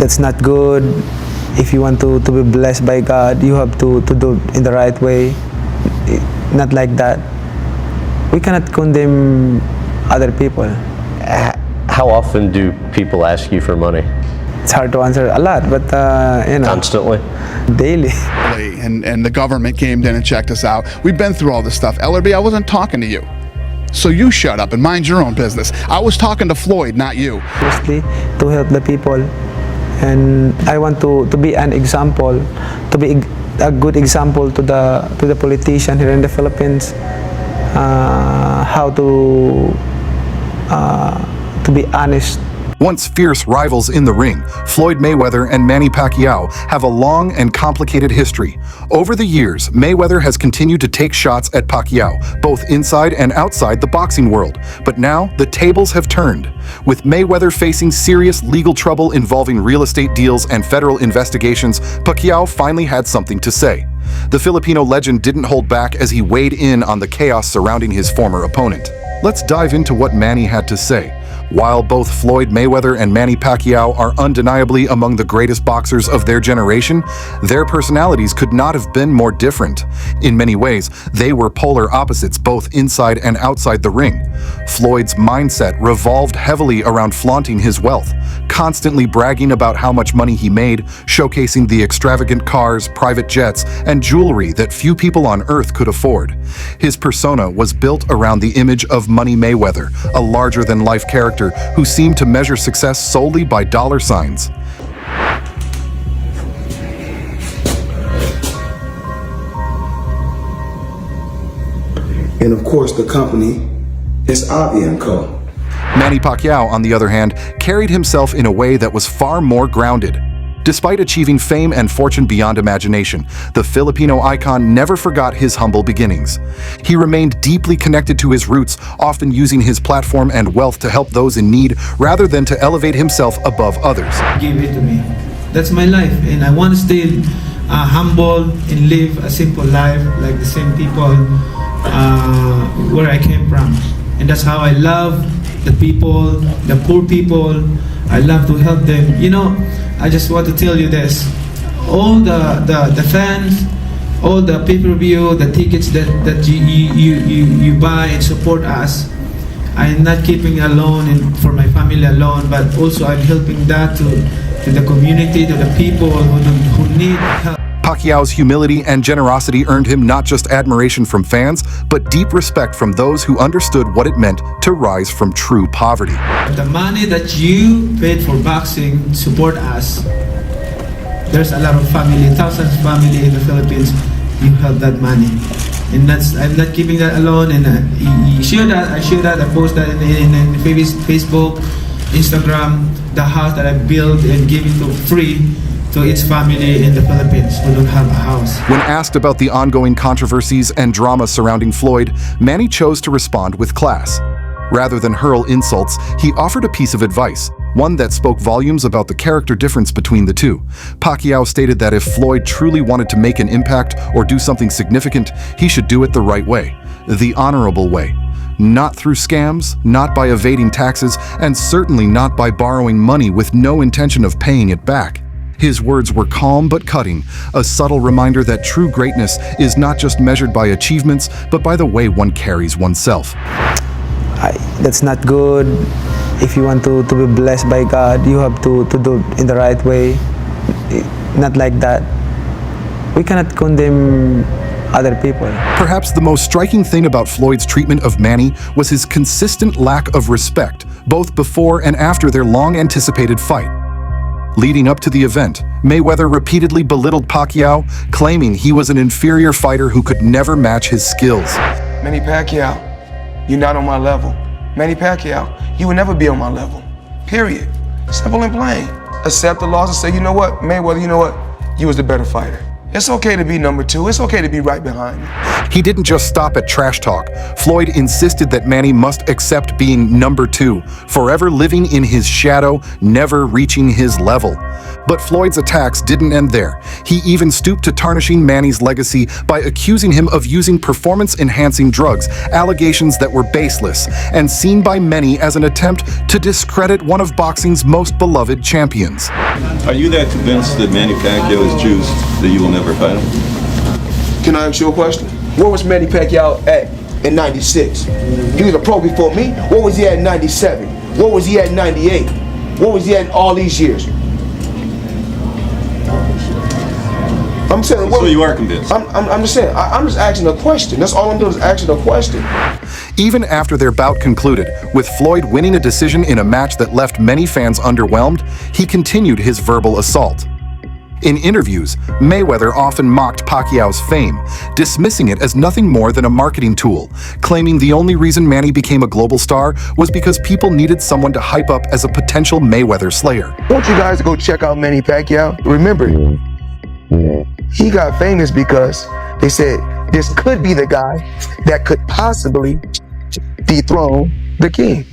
That's not good. If you want to be blessed by God, you have to do it in the right way. Not like that. We cannot condemn other people. How often do people ask you for money? It's hard to answer a lot, but Constantly? Daily. And the government came in and checked us out. We've been through all this stuff. Ellerby, I wasn't talking to you. So you shut up and mind your own business. I was talking to Floyd, not you. Mostly to help the people. And I want to be an example, to be a good example to the politician here in the Philippines, how to be honest. Once fierce rivals in the ring, Floyd Mayweather and Manny Pacquiao have a long and complicated history. Over the years, Mayweather has continued to take shots at Pacquiao, both inside and outside the boxing world. But now, the tables have turned. With Mayweather facing serious legal trouble involving real estate deals and federal investigations, Pacquiao finally had something to say. The Filipino legend didn't hold back as he weighed in on the chaos surrounding his former opponent. Let's dive into what Manny had to say. While both Floyd Mayweather and Manny Pacquiao are undeniably among the greatest boxers of their generation, their personalities could not have been more different. In many ways, they were polar opposites both inside and outside the ring. Floyd's mindset revolved heavily around flaunting his wealth, constantly bragging about how much money he made, showcasing the extravagant cars, private jets, and jewelry that few people on earth could afford. His persona was built around the image of Money Mayweather, a larger-than-life character who seemed to measure success solely by dollar signs. And of course, the company is Avi & Co. Manny Pacquiao, on the other hand, carried himself in a way that was far more grounded. Despite achieving fame and fortune beyond imagination, the Filipino icon never forgot his humble beginnings. He remained deeply connected to his roots, often using his platform and wealth to help those in need rather than to elevate himself above others. Give it to me. That's my life, and I want to stay humble and live a simple life like the same people where I came from. And that's how I love the people, the poor people. I love to help them. You know, I just want to tell you this. All the fans, all the pay-per-view, the tickets that you buy and support us, I'm not keeping alone and for my family alone, but also I'm helping that to the community, to the people who need help. Pacquiao's humility and generosity earned him not just admiration from fans, but deep respect from those who understood what it meant to rise from true poverty. The money that you paid for boxing, support us. There's a lot of family, thousands of family in the Philippines. You have that money, and I'm not keeping that alone. And you share that. I share that. I post that in Facebook, Instagram. The house that I built and giving to free to its family in the Philippines who don't have a house. When asked about the ongoing controversies and drama surrounding Floyd, Manny chose to respond with class. Rather than hurl insults, he offered a piece of advice, one that spoke volumes about the character difference between the two. Pacquiao stated that if Floyd truly wanted to make an impact or do something significant, he should do it the right way, the honorable way. Not through scams, not by evading taxes, and certainly not by borrowing money with no intention of paying it back. His words were calm but cutting, a subtle reminder that true greatness is not just measured by achievements, but by the way one carries oneself. That's not good. If you want to be blessed by God, you have to do it in the right way. Not like that. We cannot condemn other people. Perhaps the most striking thing about Floyd's treatment of Manny was his consistent lack of respect, both before and after their long-anticipated fight. Leading up to the event, Mayweather repeatedly belittled Pacquiao, claiming he was an inferior fighter who could never match his skills. Manny Pacquiao, you're not on my level. Manny Pacquiao, you will never be on my level. Period. Simple and plain. Accept the loss and say, you know what, Mayweather, you know what? You was the better fighter. It's okay to be number two. It's okay to be right behind me. He didn't just stop at trash talk. Floyd insisted that Manny must accept being number two, forever living in his shadow, never reaching his level. But Floyd's attacks didn't end there. He even stooped to tarnishing Manny's legacy by accusing him of using performance-enhancing drugs, allegations that were baseless, and seen by many as an attempt to discredit one of boxing's most beloved champions. Are you that convinced that Manny Pacquiao is juiced that you will never fight him? Can I ask you a question? Where was Manny Pacquiao at in 96? He was a pro before me. What was he at in 97? What was he at in 98? What was he at in all these years? I'm saying. So you are convinced? I'm just saying. I'm just asking a question. That's all I'm doing is asking a question. Even after their bout concluded, with Floyd winning a decision in a match that left many fans underwhelmed, he continued his verbal assault. In interviews, Mayweather often mocked Pacquiao's fame, dismissing it as nothing more than a marketing tool, claiming the only reason Manny became a global star was because people needed someone to hype up as a potential Mayweather slayer. I want you guys to go check out Manny Pacquiao. Remember, he got famous because they said this could be the guy that could possibly dethrone the king.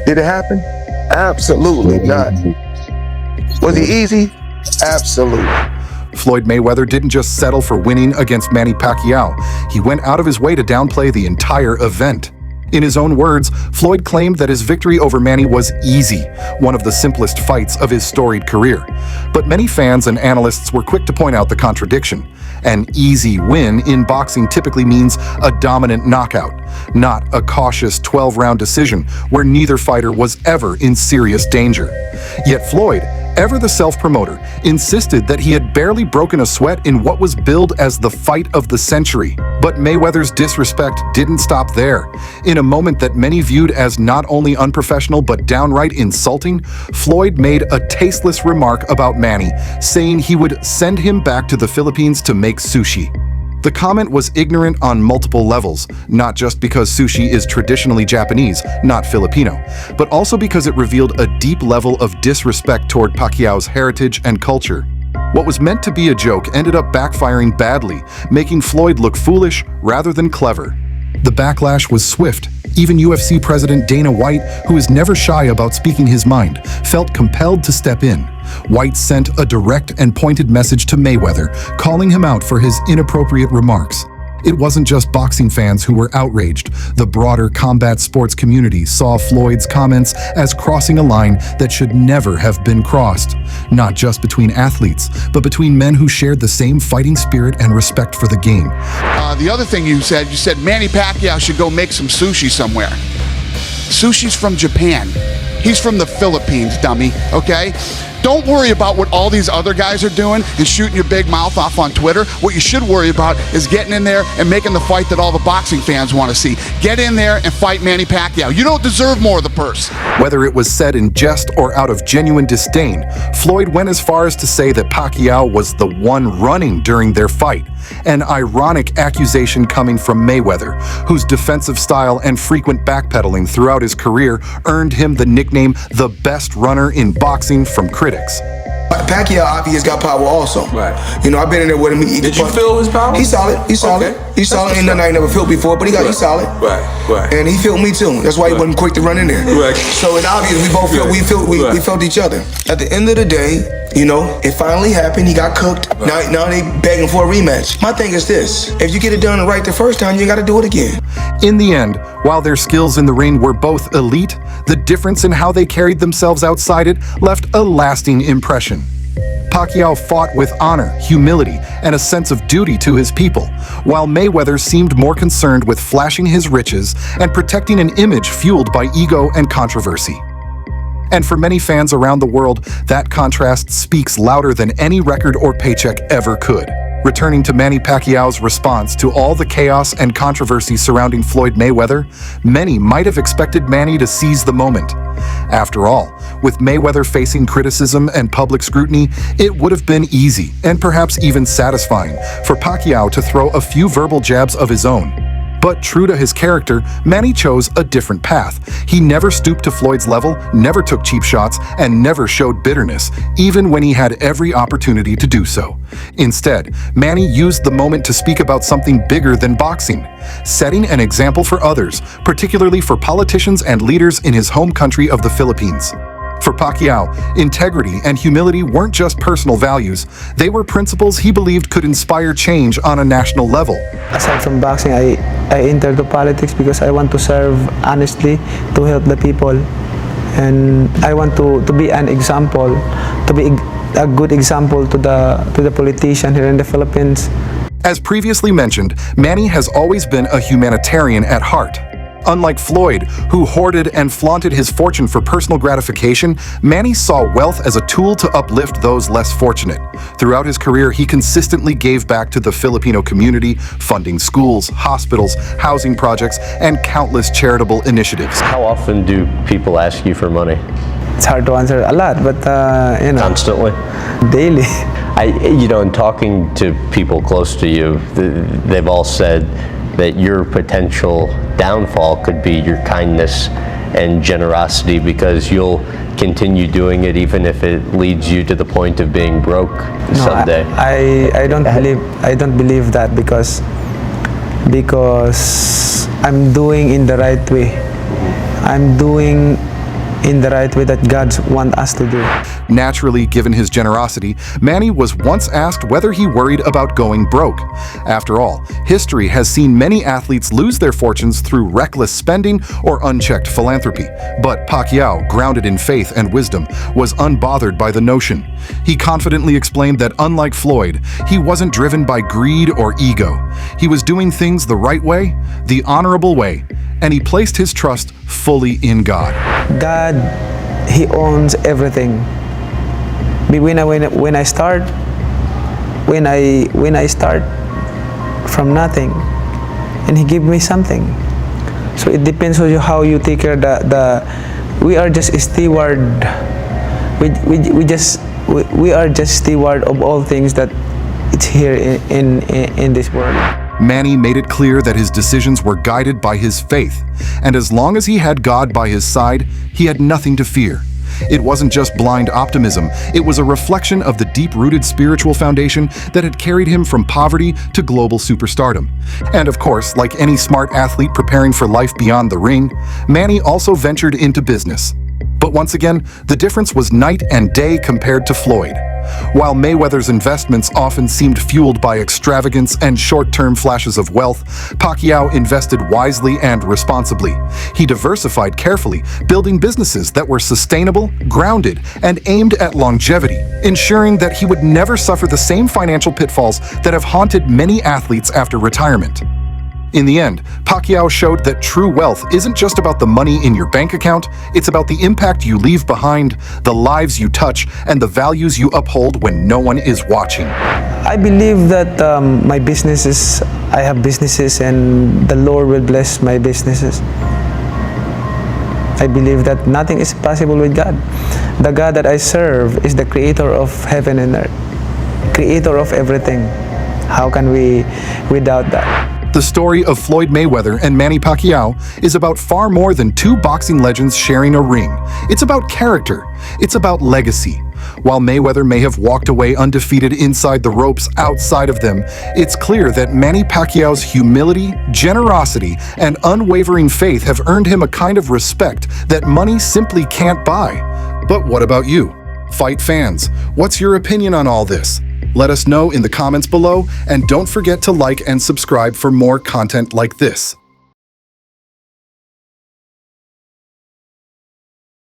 Did it happen? Absolutely not. Was he easy? Absolutely. Floyd Mayweather didn't just settle for winning against Manny Pacquiao. He went out of his way to downplay the entire event. In his own words, Floyd claimed that his victory over Manny was easy, one of the simplest fights of his storied career. But many fans and analysts were quick to point out the contradiction. An easy win in boxing typically means a dominant knockout, not a cautious 12-round decision where neither fighter was ever in serious danger. Yet Floyd, ever the self-promoter, insisted that he had barely broken a sweat in what was billed as the fight of the century. But Mayweather's disrespect didn't stop there. In a moment that many viewed as not only unprofessional but downright insulting, Floyd made a tasteless remark about Manny, saying he would send him back to the Philippines to make sushi. The comment was ignorant on multiple levels, not just because sushi is traditionally Japanese, not Filipino, but also because it revealed a deep level of disrespect toward Pacquiao's heritage and culture. What was meant to be a joke ended up backfiring badly, making Floyd look foolish rather than clever. The backlash was swift. Even UFC President Dana White, who is never shy about speaking his mind, felt compelled to step in. White sent a direct and pointed message to Mayweather, calling him out for his inappropriate remarks. It wasn't just boxing fans who were outraged. The broader combat sports community saw Floyd's comments as crossing a line that should never have been crossed. Not just between athletes, but between men who shared the same fighting spirit and respect for the game. The other thing you said Manny Pacquiao should go make some sushi somewhere. Sushi's from Japan. He's from the Philippines, dummy, okay? Don't worry about what all these other guys are doing and shooting your big mouth off on Twitter. What you should worry about is getting in there and making the fight that all the boxing fans want to see. Get in there and fight Manny Pacquiao. You don't deserve more of the purse. Whether it was said in jest or out of genuine disdain, Floyd went as far as to say that Pacquiao was the one running during their fight, an ironic accusation coming from Mayweather, whose defensive style and frequent backpedaling throughout his career earned him the nickname the best runner in boxing from critics. Pacquiao obviously got power also. Right. You know, I've been in there with him. Did you feel his power? He's solid. He's solid. Okay. He's solid. Ain't nothing I ain't never felt before, but he's solid. Right. And he felt me too. That's why he wasn't quick to run in there. Right. So it's obvious we both felt we felt each other. At the end of the day, you know, it finally happened. He got cooked. Right. Now they begging for a rematch. My thing is this: if you get it done right the first time, you got to do it again. In the end, while their skills in the ring were both elite, the difference in how they carried themselves outside it left a lasting impression. Pacquiao fought with honor, humility, and a sense of duty to his people, while Mayweather seemed more concerned with flashing his riches and protecting an image fueled by ego and controversy. And for many fans around the world, that contrast speaks louder than any record or paycheck ever could. Returning to Manny Pacquiao's response to all the chaos and controversy surrounding Floyd Mayweather, many might have expected Manny to seize the moment. After all, with Mayweather facing criticism and public scrutiny, it would have been easy, and perhaps even satisfying, for Pacquiao to throw a few verbal jabs of his own. But true to his character, Manny chose a different path. He never stooped to Floyd's level, never took cheap shots, and never showed bitterness, even when he had every opportunity to do so. Instead, Manny used the moment to speak about something bigger than boxing, setting an example for others, particularly for politicians and leaders in his home country of the Philippines. For Pacquiao, integrity and humility weren't just personal values, they were principles he believed could inspire change on a national level. Aside from boxing, I entered the politics because I want to serve honestly, to help the people. And I want to be an example, to be a good example to the politician here in the Philippines. As previously mentioned, Manny has always been a humanitarian at heart. Unlike Floyd, who hoarded and flaunted his fortune for personal gratification, Manny saw wealth as a tool to uplift those less fortunate. Throughout his career, he consistently gave back to the Filipino community, funding schools, hospitals, housing projects, and countless charitable initiatives. How often do people ask you for money? It's hard to answer a lot, but you know, Constantly? daily. In talking to people close to you, they've all said that your potential downfall could be your kindness and generosity, because you'll continue doing it even if it leads you to the point of being broke someday. I don't believe that because I'm doing in the right way. I'm doing in the right way that God wants us to do. Naturally, given his generosity, Manny was once asked whether he worried about going broke. After all, history has seen many athletes lose their fortunes through reckless spending or unchecked philanthropy. But Pacquiao, grounded in faith and wisdom, was unbothered by the notion. He confidently explained that unlike Floyd, he wasn't driven by greed or ego. He was doing things the right way, the honorable way, and he placed his trust fully in God. God, He owns everything. When I start from nothing, and He give me something. So it depends on how you take care of we are just a steward. We are just steward of all things that it's here in this world. Manny made it clear that his decisions were guided by his faith, and as long as he had God by his side, he had nothing to fear. It wasn't just blind optimism, it was a reflection of the deep-rooted spiritual foundation that had carried him from poverty to global superstardom. And of course, like any smart athlete preparing for life beyond the ring, Manny also ventured into business. But once again, the difference was night and day compared to Floyd. While Mayweather's investments often seemed fueled by extravagance and short-term flashes of wealth, Pacquiao invested wisely and responsibly. He diversified carefully, building businesses that were sustainable, grounded, and aimed at longevity, ensuring that he would never suffer the same financial pitfalls that have haunted many athletes after retirement. In the end, Pacquiao showed that true wealth isn't just about the money in your bank account, it's about the impact you leave behind, the lives you touch, and the values you uphold when no one is watching. I believe that I have businesses and the Lord will bless my businesses. I believe that nothing is possible with God. The God that I serve is the creator of heaven and earth, creator of everything. How can we without that? The story of Floyd Mayweather and Manny Pacquiao is about far more than two boxing legends sharing a ring. It's about character. It's about legacy. While Mayweather may have walked away undefeated inside the ropes outside of them, it's clear that Manny Pacquiao's humility, generosity, and unwavering faith have earned him a kind of respect that money simply can't buy. But what about you? Fight fans, what's your opinion on all this? Let us know in the comments below, and don't forget to like and subscribe for more content like this.